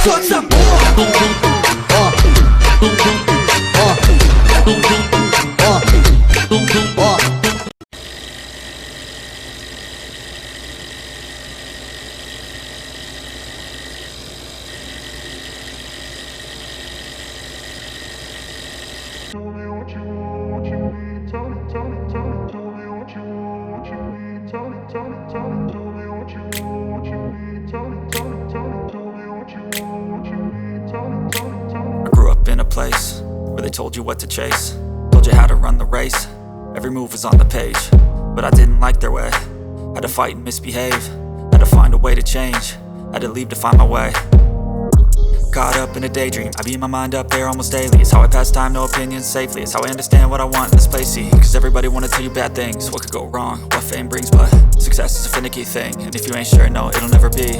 Solta essa porra. I grew up in a place where they told you what to chase, told you how to run the race. Every move was on the page, but I didn't like their way. Had to fight and misbehave, had to find a way to change, had to leave to find my way. Caught up in a daydream, I beat my mind up there almost daily. It's how I pass time, no opinions safely. It's how I understand what I want in this place, see. Cause everybody wanna tell you bad things, what could go wrong, what fame brings. But success is a finicky thing, and if you ain't sure, no, it'll never be.